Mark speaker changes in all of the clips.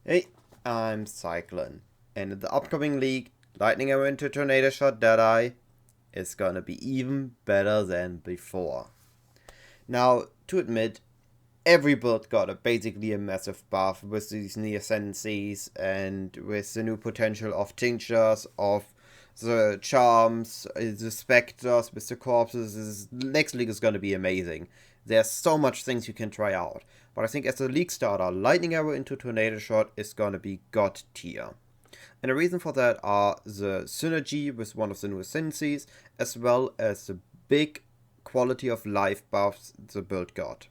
Speaker 1: Hey, I'm Cyclon, and in the upcoming league, Lightning Arrow into Tornado Shot Deadeye is gonna be even better than before. Now, to admit, every build got basically a massive buff with these new Ascendencies and with the new potential of Tinctures, of the Charms, the Spectres with the Corpses. This next league is gonna be amazing. There's so much things you can try out. But I think as a league starter, Lightning Arrow into Tornado Shot is gonna be god tier. And the reason for that are the synergy with one of the new Ascendencies, as well as the big quality of life buffs the build got.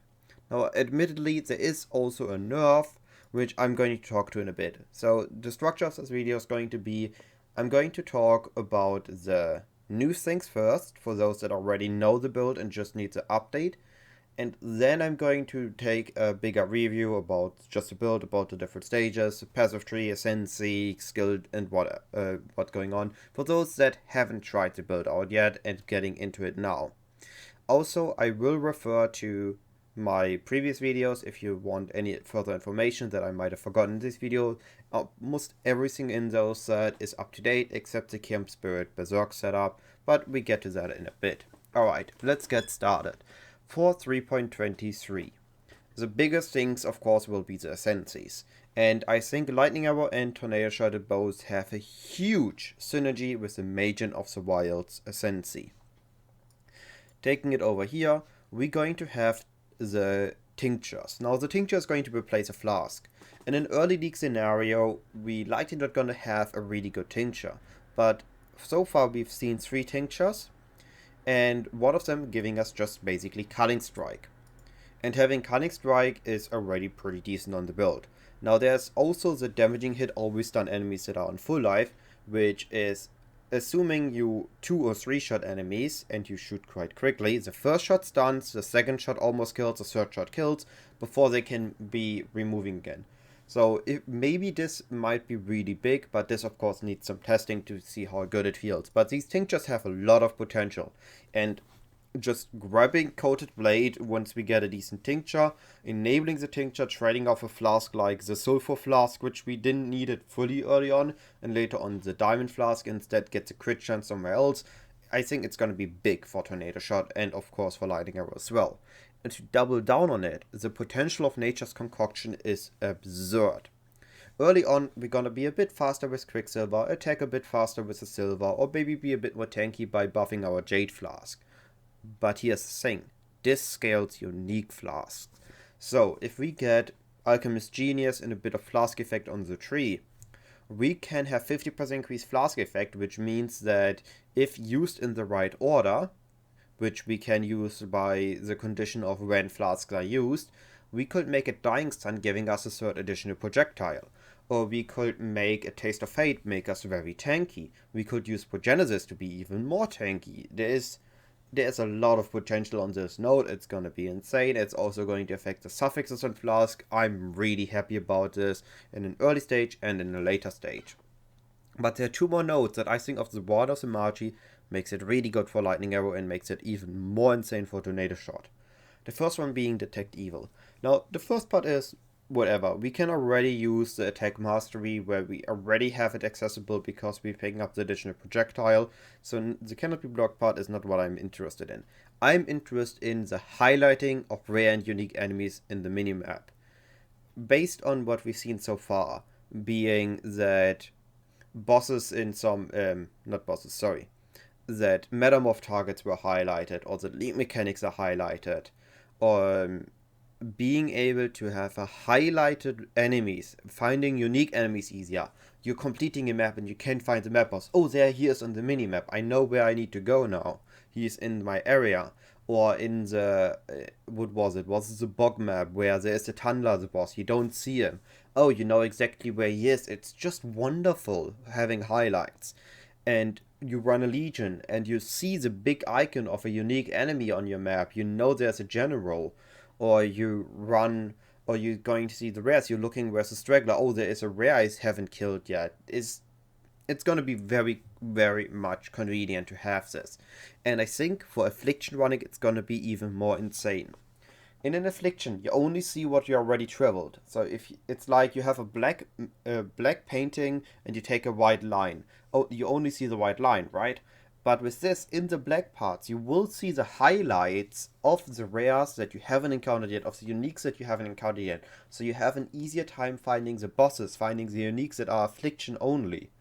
Speaker 1: Now, admittedly, there is also a nerf, which I'm going to talk to in a bit. So, the structure of this video is going to be I'm going to talk about the new things first, for those that already know the build and just need the update. And then I'm going to take a bigger review about just the build, about the different stages, passive tree, ascendancy, skill, and what's going on. For those that haven't tried the build out yet and getting into it now. Also, I will refer to my previous videos if you want any further information that I might have forgotten in this video. Almost everything in those set is up to date except the Camp Spirit Berserk setup, but we get to that in a bit. Alright, let's get started. For 3.23, the biggest things of course will be the Ascendancies. And I think Lightning Arrow and Tornado Shot both have a huge synergy with the Magen of the Wild's Ascendancy. Taking it over here, we're going to have the Tinctures. Now the Tincture is going to replace a Flask. In an early league scenario, we likely not going to have a really good Tincture. But so far we've seen 3 Tinctures, and one of them giving us just basically Culling Strike. And having Culling Strike is already pretty decent on the build. Now there's also the damaging hit always stun enemies that are on full life, which is assuming you 2 or 3 shot enemies and you shoot quite quickly. The first shot stuns, the second shot almost kills, the third shot kills before they can be removing again. So maybe this might be really big, but this of course needs some testing to see how good it feels. But these tinctures have a lot of potential, and just grabbing Coated Blade once we get a decent tincture, enabling the tincture, trading off a flask like the Sulfur Flask, which we didn't need it fully early on, and later on the Diamond Flask instead gets a crit chance somewhere else. I think it's going to be big for Tornado Shot and of course for Lightning Arrow as well. And to double down on it, the potential of Nature's Concoction is absurd. Early on, we're gonna be a bit faster with Quicksilver, attack a bit faster with the Silver, or maybe be a bit more tanky by buffing our Jade Flask. But here's the thing, this scales unique flasks. So if we get Alchemist Genius and a bit of flask effect on the tree, we can have 50% increased flask effect, which means that if used in the right order, which we can use by the condition of when flasks are used, we could make a Dying Stun giving us a third additional projectile. Or we could make a Taste of Fate make us very tanky. We could use Progenesis to be even more tanky. There's a lot of potential on this node. It's gonna be insane. It's also going to affect the suffixes on Flask. I'm really happy about this in an early stage and in a later stage. But there are 2 more nodes that I think of the Ward of the Magi makes it really good for Lightning Arrow and makes it even more insane for Tornado Shot. The first one being Detect Evil. Now, the first part is whatever. We can already use the attack mastery where we already have it accessible because we're picking up the additional projectile. So the cannot be blocked part is not what I'm interested in. I'm interested in the highlighting of rare and unique enemies in the minimap. Based on what we've seen so far, being that bosses in some, not bosses, sorry, that metamorph targets were highlighted, or that league mechanics are highlighted, or being able to have a highlighted enemies, finding unique enemies easier. You're completing a map and you can't find the map boss. Oh, there he is on the minimap. I know where I need to go now. He's in my area. Or in the, what was it? Was it the bog map where there is the Tundler, the boss? You don't see him. Oh, you know exactly where he is. It's just wonderful having highlights. And you run a legion and you see the big icon of a unique enemy on your map. You know there's a general. Or you run, or you're going to see the rares. You're looking where's the straggler. Oh, there is a rare I haven't killed yet. It's going to be very, very much convenient to have this. And I think for Affliction running, it's going to be even more insane. In an Affliction, you only see what you already traveled. So if it's like you have a black painting and you take a white line. Oh, you only see the white line, right? But with this, in the black parts, you will see the highlights of the rares that you haven't encountered yet, of the uniques that you haven't encountered yet. So you have an easier time finding the bosses, finding the uniques that are Affliction only.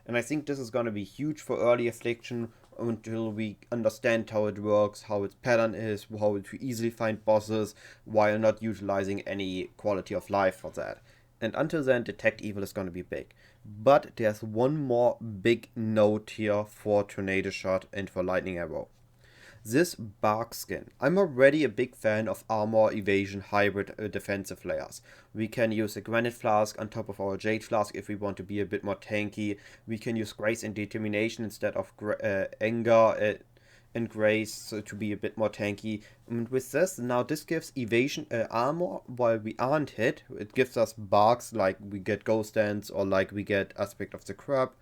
Speaker 1: And I think this is going to be huge for early Affliction until we understand how it works, how its pattern is, how to easily find bosses while not utilizing any quality of life for that. And until then, Detect Evil is going to be big. But there's one more big note here for Tornado Shot and for Lightning Arrow. This bark skin. I'm already a big fan of armor evasion hybrid defensive layers. We can use a granite flask on top of our jade flask if we want to be a bit more tanky. We can use grace and determination instead of anger and grace to be a bit more tanky. And with this, now this gives evasion armor while we aren't hit. It gives us barks like we get ghost dance or like we get aspect of the crab.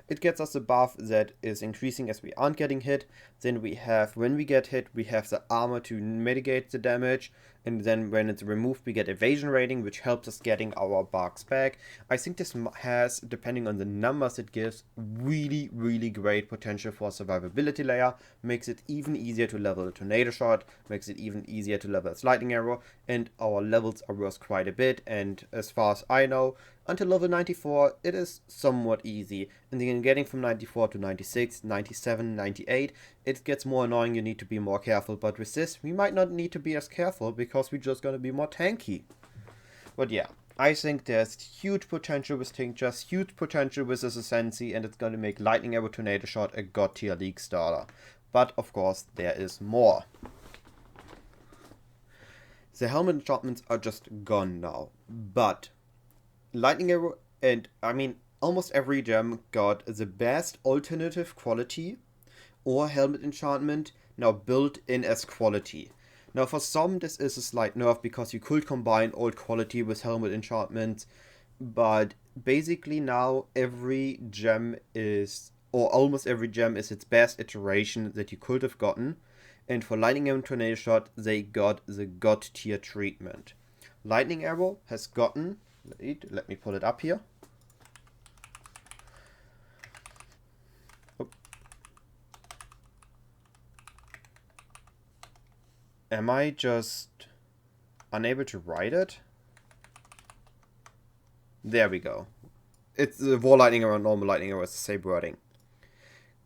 Speaker 1: It gets us a buff that is increasing as we aren't getting hit. Then we have, when we get hit, we have the armor to mitigate the damage. And then when it's removed, we get evasion rating, which helps us getting our barks back. I think this has, depending on the numbers it gives, really, really great potential for survivability layer. Makes it even easier to level a Tornado Shot, makes it even easier to level its Lightning Arrow, and our levels are worth quite a bit. And as far as I know, until level 94, it is somewhat easy. And then getting from 94 to 96, 97, 98, it gets more annoying, you need to be more careful. But with this, we might not need to be as careful because we're just going to be more tanky. But yeah, I think there's huge potential with Tinctures, huge potential with this Ascendency, and it's going to make Lightning Arrow Tornado Shot a god tier league starter. But of course, there is more. The helmet enchantments are just gone now. But Lightning Arrow, and I mean, almost every gem got the best alternative quality or helmet enchantment now built in as quality. Now for some this is a slight nerf because you could combine old quality with helmet enchantments, but basically now every gem is, or almost every gem is its best iteration that you could have gotten. And for Lightning Arrow and Tornado Shot, they got the god tier treatment. Lightning Arrow has gotten, let me pull it up here. Oh. Am I just unable to write it? There we go. It's the War Lightning Arrow and normal Lightning Arrow is the same wording.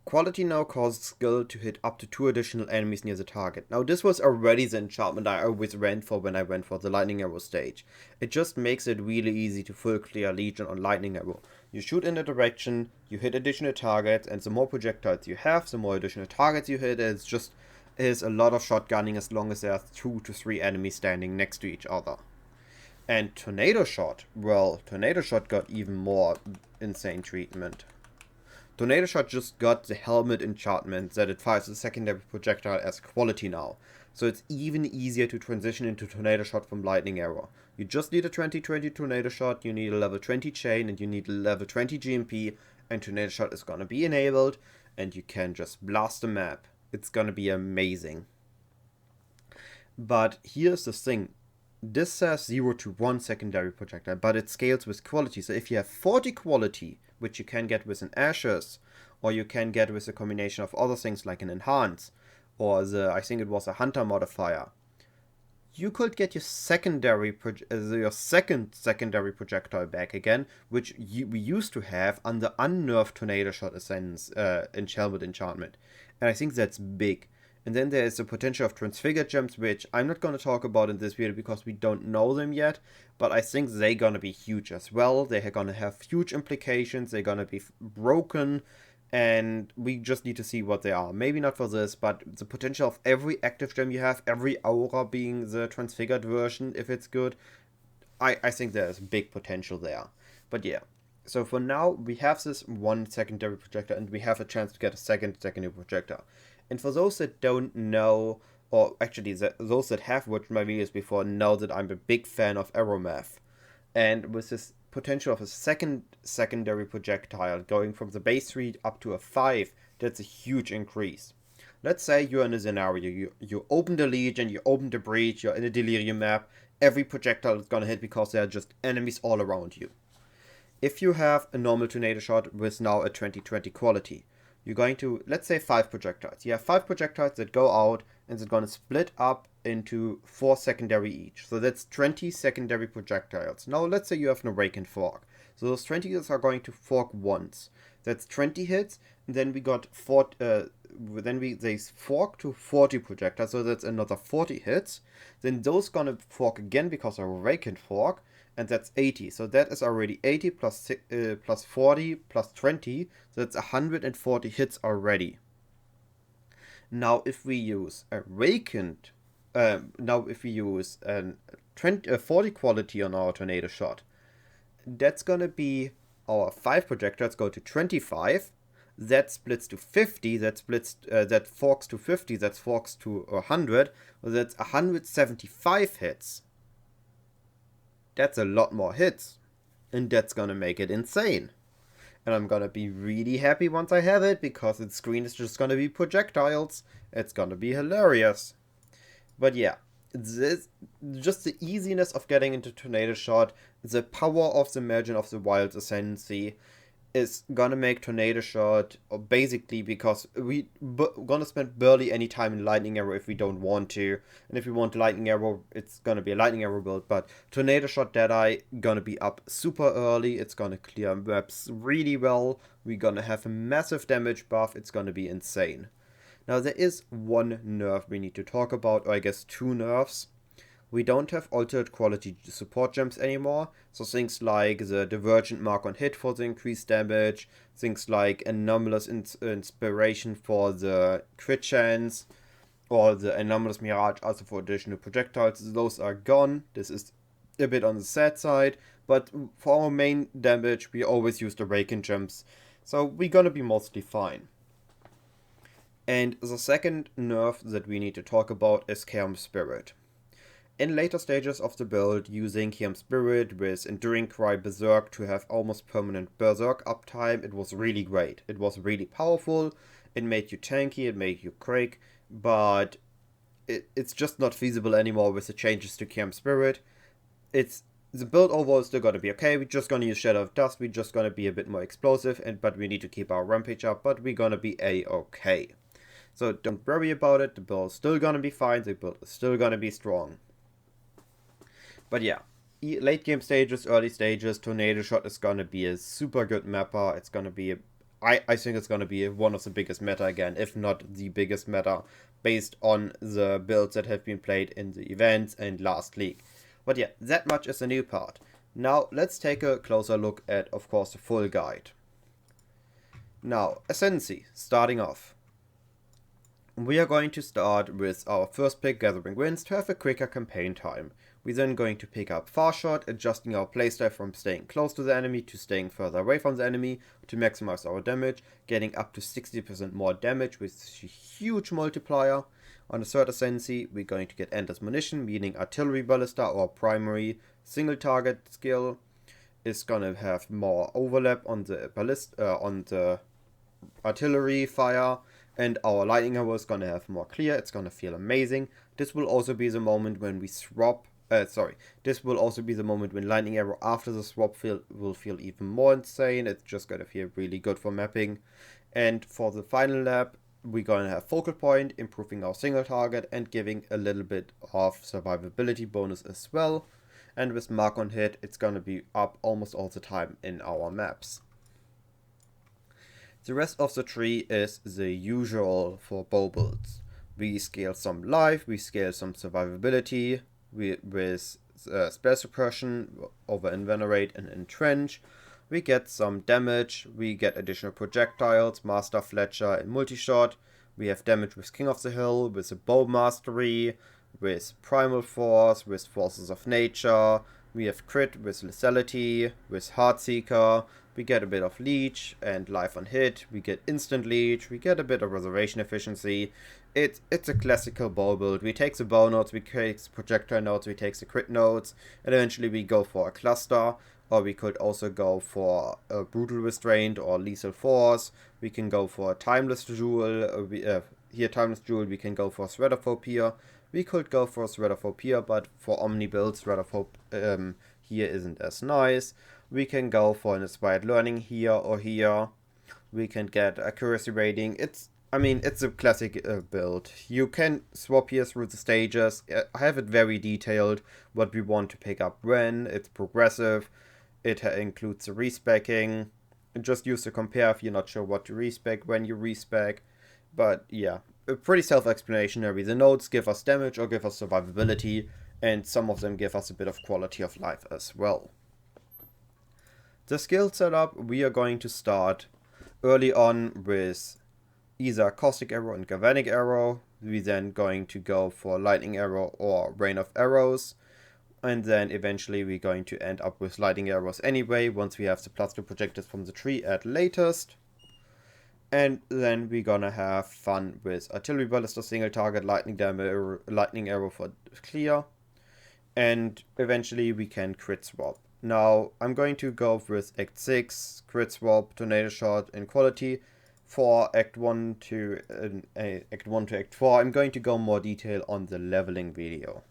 Speaker 1: Quality now causes skill to hit up to 2 additional enemies near the target. Now this was already the enchantment I always ran for when I went for the Lightning Arrow stage. It just makes it really easy to full clear Legion on Lightning Arrow. You shoot in a direction, you hit additional targets, and the more projectiles you have, the more additional targets you hit. It's just is a lot of shotgunning as long as there are 2 to 3 enemies standing next to each other. And Tornado Shot, well, Tornado Shot got even more insane treatment. Tornado Shot just got the helmet enchantment that it fires the secondary projectile as quality now. So it's even easier to transition into Tornado Shot from Lightning Arrow. You just need a 2020 Tornado Shot, you need a level 20 chain, and you need a level 20 GMP, and Tornado Shot is gonna be enabled, and you can just blast the map. It's gonna be amazing. But here's the thing. This says 0 to 1 secondary projectile, but it scales with quality. So if you have 40 quality, which you can get with an Ashes, or you can get with a combination of other things like an Enhance, or I think it was a Hunter modifier, you could get your second secondary projectile back again, which we used to have under unnerved Tornado Shot Ascendance in Helmet enchantment. And I think that's big. And then there is the potential of transfigured gems, which I'm not going to talk about in this video because we don't know them yet, but I think they're going to be huge as well. They're going to have huge implications, they're going to be broken, and we just need to see what they are. Maybe not for this, but the potential of every active gem you have, every aura being the transfigured version, if it's good, I think there's big potential there. But yeah, so for now, we have this one secondary projector, and we have a chance to get a secondary projector. And for those that don't know, or actually those that have watched my videos before know that I'm a big fan of Arrow Math. And with this potential of a secondary projectile going from the base 3 up to a 5, that's a huge increase. Let's say you're in a scenario, you open the Legion, you open the Breach, you're in a Delirium map, every projectile is gonna hit because there are just enemies all around you. If you have a normal tornado shot with now a 20/20 quality, you're going to, let's say 5 projectiles. You have 5 projectiles that go out and they're going to split up into 4 secondary each. So that's 20 secondary projectiles. Now let's say you have an Awakened Fork. So those 20 hits are going to fork once. That's 20 hits, and then we got they fork to 40 projectiles, so that's another 40 hits. Then those gonna fork again because of Awakened Fork, and that's 80. So that is already 80 plus 40 plus 20, so that's 140 hits already. Now if we use Awakened, if we use a 40 quality on our tornado shot, that's gonna be our 5 projectiles go to 25. That splits to 50, that forks to 50, that forks to 100, well, that's 175 hits. That's a lot more hits, and that's gonna make it insane. And I'm gonna be really happy once I have it, because its screen is just gonna be projectiles. It's gonna be hilarious. But yeah, this, just the easiness of getting into Tornado Shot, the power of the Margin of the Wild's Ascendency, is gonna make Tornado Shot, basically, because we're gonna spend barely any time in Lightning Arrow if we don't want to, and if we want Lightning Arrow, it's gonna be a Lightning Arrow build, but Tornado Shot Deadeye gonna be up super early, it's gonna clear maps really well, we're gonna have a massive damage buff, it's gonna be insane. Now there is one nerf we need to talk about, or I guess 2 nerfs. We don't have altered quality support gems anymore, so things like the Divergent Mark on hit for the increased damage, things like Anomalous Inspiration for the crit chance, or the Anomalous Mirage also for additional projectiles, those are gone. This is a bit on the sad side, but for our main damage we always use the Awakened gems, so we're gonna be mostly fine. And the second nerf that we need to talk about is Chaos Spirit. In later stages of the build, using Chaos Spirit with Enduring Cry Berserk to have almost permanent Berserk uptime, it was really great. It was really powerful, it made you tanky, it made you quick, but it's just not feasible anymore with the changes to Chaos Spirit. The build overall is still gonna be okay, we're just gonna use Shadow of Dust, we're just gonna be a bit more explosive, but we need to keep our Rampage up, but we're gonna be a-okay. So don't worry about it, the build is still gonna be fine, the build is still gonna be strong. But yeah, late game stages, early stages, Tornado Shot is gonna be a super good mapper. It's gonna be, I think it's gonna be one of the biggest meta again, if not the biggest meta, based on the builds that have been played in the events and last league. But yeah, that much is the new part. Now let's take a closer look at, of course, the full guide. Now, Ascendency, starting off. We are going to start with our first pick, Gathering Winds, to have a quicker campaign time. We're then going to pick up Far Shot, adjusting our playstyle from staying close to the enemy to staying further away from the enemy to maximize our damage, getting up to 60% more damage with a huge multiplier. On the third Ascendency, we're going to get Endless Munition, meaning Artillery Ballista or primary single target skill is gonna have more overlap on the ballista, on the artillery fire, and our Lightning Arrow is gonna have more clear, it's gonna feel amazing. This will also be the moment when we swap, this will also be the moment when Lightning Arrow after the swap will feel even more insane, it's just gonna feel really good for mapping. And for the final lap, we're gonna have Focal Point, improving our single target and giving a little bit of survivability bonus as well. And with Mark on hit, it's gonna be up almost all the time in our maps. The rest of the tree is the usual for bow builds. We scale some life, we scale some survivability, with spell suppression over Envenerate and Entrench. We get some damage, we get additional projectiles, Master Fletcher and Multishot. We have damage with King of the Hill, with a Bow Mastery, with Primal Force, with Forces of Nature. We have crit with Lethality, with Heartseeker. We get a bit of leech and life on hit. We get instant leech. We get a bit of reservation efficiency. It's a classical bow build. We take the bow nodes, we take the projectile nodes, we take the crit nodes, and eventually we go for a cluster. Or we could also go for a brutal restraint or lethal force. We can go for a timeless jewel. here Timeless Jewel, we can go for Thread of Hope here. We could go for Thread of Hope here, but for Omni builds, Thread of Hope here isn't as nice. We can go for an Inspired Learning here or here. We can get Accuracy Rating. It's a classic build. You can swap here through the stages. I have it very detailed, what we want to pick up when. It's progressive. It includes the respecking. Just use to compare if you're not sure what to respec, when you respec. But yeah, pretty self-explanatory. The nodes give us damage or give us survivability, and some of them give us a bit of quality of life as well. The skill setup, we are going to start early on with either Caustic Arrow and Galvanic Arrow. We then going to go for Lightning Arrow or Rain of Arrows. And then eventually we're going to end up with Lightning Arrows anyway, once we have the +2 projectiles from the tree at latest. And then we're gonna have fun with Artillery Ballista single target, Lightning Arrow for clear. And eventually we can crit swap. Now I'm going to go with Act 6, crit swap, Tornado Shot in quality. For Act 1 to Act 4, I'm going to go more detail on the leveling video.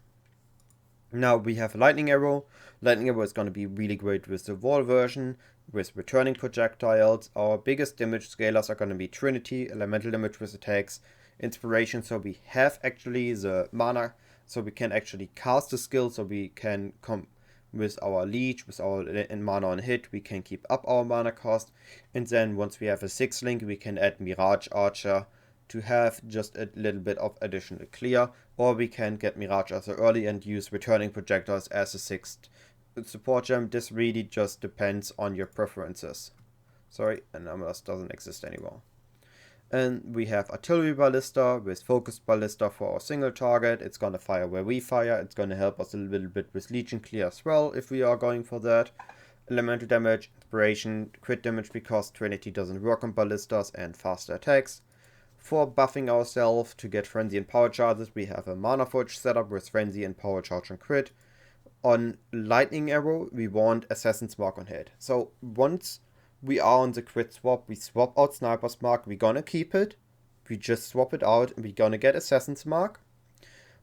Speaker 1: Now we have Lightning Arrow. Lightning Arrow is going to be really great with the wall version, with returning projectiles. Our biggest damage scalars are going to be Trinity, elemental damage with attacks, inspiration, so we have actually the mana, so we can actually cast the skill, so we can come with our leech, with our mana on hit, we can keep up our mana cost. And then once we have a 6th link, we can add Mirage Archer to have just a little bit of additional clear, or we can get Mirage Archer early and use returning projectiles as a 6th support gem. This really just depends on your preferences. Sorry, Anomalous doesn't exist anymore. And we have Artillery Ballista with Focused Ballista for our single target. It's gonna fire where we fire. It's gonna help us a little bit with Legion clear as well, if we are going for that. Elemental damage, inspiration, crit damage because Trinity doesn't work on ballistas, and faster attacks. For buffing ourselves to get Frenzy and Power Charges, we have a Manaforged setup with Frenzy and Power Charge and crit. On Lightning Arrow, we want Assassin's Mark on hit. So once we are on the crit swap, we swap out Sniper's Mark, we're gonna keep it. We just swap it out and we're gonna get Assassin's Mark.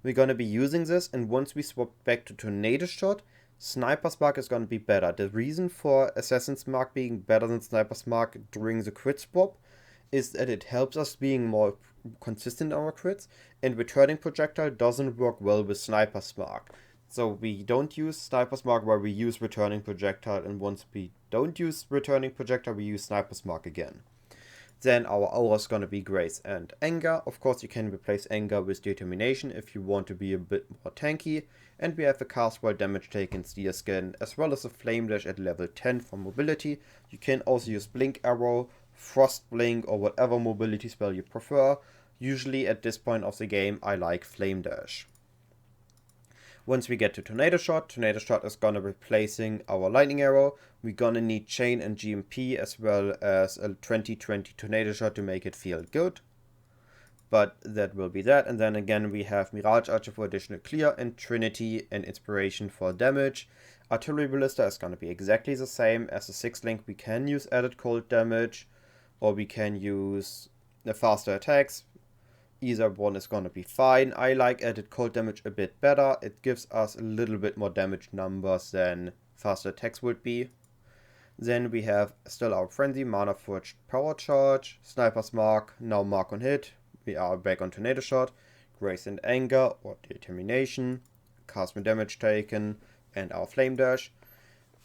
Speaker 1: We're gonna be using this, and once we swap back to Tornado Shot, Sniper's Mark is gonna be better. The reason for Assassin's Mark being better than Sniper's Mark during the crit swap is that it helps us being more consistent in our crits, and returning projectile doesn't work well with Sniper's Mark. So we don't use Sniper's Mark while we use returning projectile, and once we don't use returning projectile, we use Sniper's Mark again. Then our aura is gonna be Grace and Anger. Of course, you can replace Anger with Determination if you want to be a bit more tanky. And we have a cast while damage taken Steer Skin, as well as a Flame Dash at level 10 for mobility. You can also use Blink Arrow, Frost Blink, or whatever mobility spell you prefer. Usually at this point of the game, I like Flame Dash. Once we get to Tornado Shot is gonna replacing our Lightning Arrow. We're gonna need Chain and GMP as well as a 20/20 Tornado Shot to make it feel good. But that will be that. And then again we have Mirage Archer for additional clear, and Trinity and Inspiration for damage. Artillery Ballista is gonna be exactly the same as the 6th link. We can use added cold damage, or we can use the faster attacks. Either one is gonna be fine. I like added cold damage a bit better. It gives us a little bit more damage numbers than faster attacks would be. Then we have still our Frenzy, Manaforged Power Charge, Sniper's Mark, now Mark on hit. We are back on Tornado Shot, Grace and Anger or Determination, cast with damage taken, and our Flame Dash.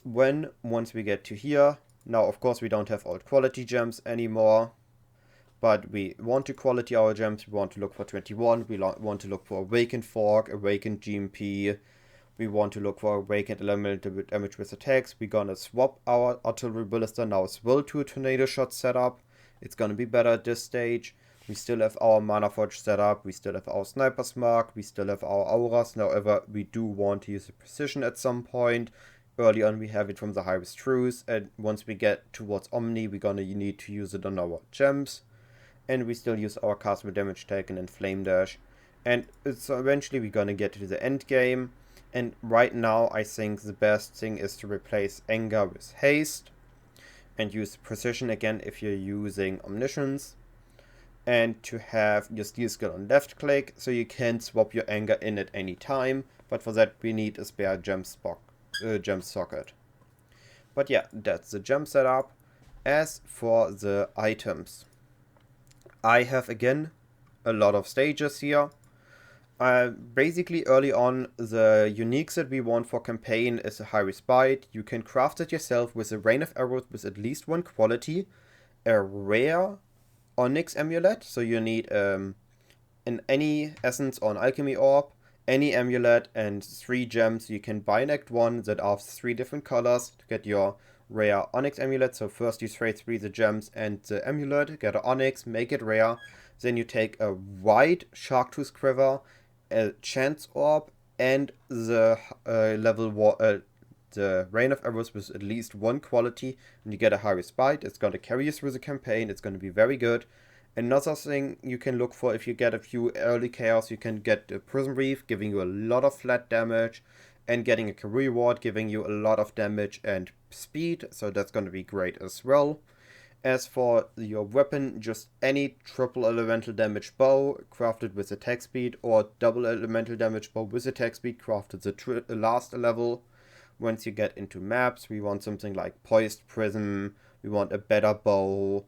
Speaker 1: Once we get to here, now of course we don't have old quality gems anymore. But we want to quality our gems. We want to look for 21. We want to look for Awakened Fork, Awakened GMP. We want to look for Awakened Elemental Damage with attacks. We're gonna swap our Artillery Ballista now as well to a Tornado Shot setup. It's gonna be better at this stage. We still have our Manaforged setup. We still have our Sniper's Mark. We still have our Auras. However, we do want to use the Precision at some point. Early on we have it from the Highest Truth. And once we get towards Omni, we're gonna need to use it on our gems. And we still use our cast with damage taken and Flame Dash. And so eventually we're gonna get to the end game. And right now I think the best thing is to replace Anger with Haste. And use Precision again if you're using Omniscience. and to have your steel skill on left click, so you can swap your anger in at any time, but for that we need a spare gem socket. But yeah, that's the gem setup. As for the items, I have again a lot of stages here. Basically early on, the uniques that we want for campaign is a high respite. You can craft it yourself with a rain of arrows with at least one quality, a rare onyx amulet, so you need any essence or an alchemy orb, any amulet, and 3 gems you can buy in Act 1 that are 3 different colors to get your rare onyx amulet. So first you trade 3 the gems and the amulet, get an onyx, make it rare. Then you take a white shark tooth quiver, a chance orb, and the the rain of arrows with at least one quality, and you get a high respite. It's going to carry you through the campaign. It's going to be very good. Another thing you can look for, if you get a few early chaos, you can get a Prism Reef, giving you a lot of flat damage, and getting a career reward, giving you a lot of damage and speed, so that's going to be great as well. As for your weapon, just any triple elemental damage bow crafted with attack speed, or double elemental damage bow with attack speed crafted the last level. Once you get into maps, we want something like Poised Prism, we want a better bow,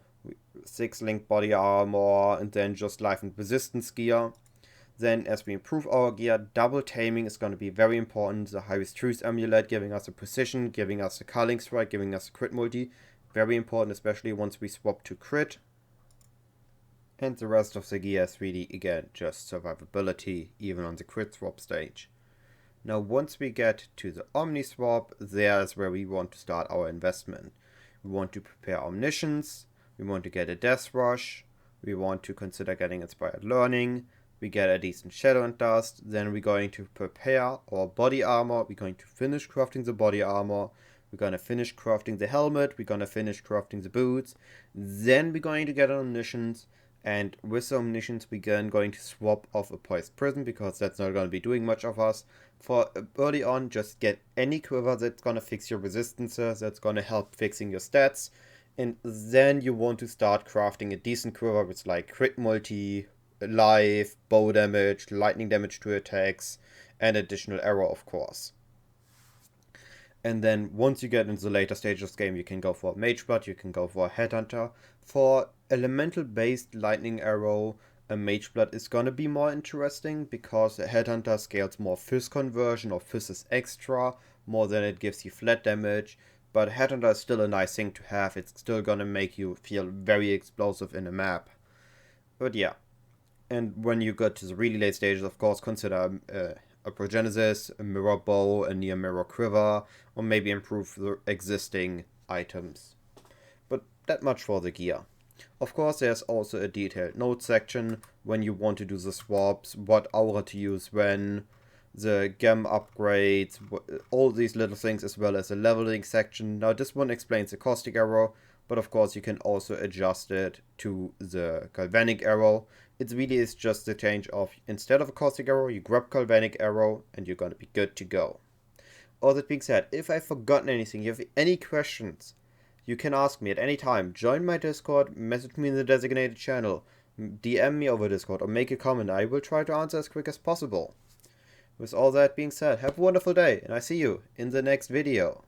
Speaker 1: 6 link body armor, and then just life and resistance gear. Then as we improve our gear, double taming is going to be very important. The highest truth amulet giving us a precision, giving us a culling strike, giving us a crit multi. Very important, especially once we swap to crit. And the rest of the gear is really, again, just survivability, even on the crit swap stage. Now once we get to the Omni swap, there's where we want to start our investment. We want to prepare Omniscience, we want to get a Death Rush, we want to consider getting Inspired Learning, we get a decent Shadow and Dust, then we're going to prepare our body armor, we're going to finish crafting the body armor, we're going to finish crafting the helmet, we're going to finish crafting the boots, then we're going to get an Omniscience, and with the Omniscience we're then going to swap off a Poised Prism, because that's not going to be doing much of us. For early on, just get any quiver that's going to fix your resistances, that's going to help fixing your stats, and then you want to start crafting a decent quiver with like crit multi, life, bow damage, lightning damage to attacks, and additional arrow, of course. And then once you get into the later stages of the game, you can go for a Mageblood, you can go for a Headhunter. For elemental based Lightning Arrow, a Mageblood is gonna be more interesting, because a Headhunter scales more Fizz conversion or Fizz's extra, more than it gives you flat damage. But Headhunter is still a nice thing to have, it's still gonna make you feel very explosive in a map. But yeah. And when you get to the really late stages, of course, consider a Progenesis, a Mirror Bow, a Near Mirror Quiver, or maybe improve the existing items. But that much for the gear. Of course, there's also a detailed notes section when you want to do the swaps, what aura to use when, the gem upgrades, all these little things, as well as a leveling section. Now this one explains the caustic arrow, but of course you can also adjust it to the galvanic arrow. It really is just the change of, instead of a caustic arrow, you grab galvanic arrow and you're gonna be good to go. All that being said, if I've forgotten anything, you have any questions, you can ask me at any time. Join my Discord, message me in the designated channel, DM me over Discord, or make a comment. I will try to answer as quick as possible. With all that being said, have a wonderful day, and I see you in the next video.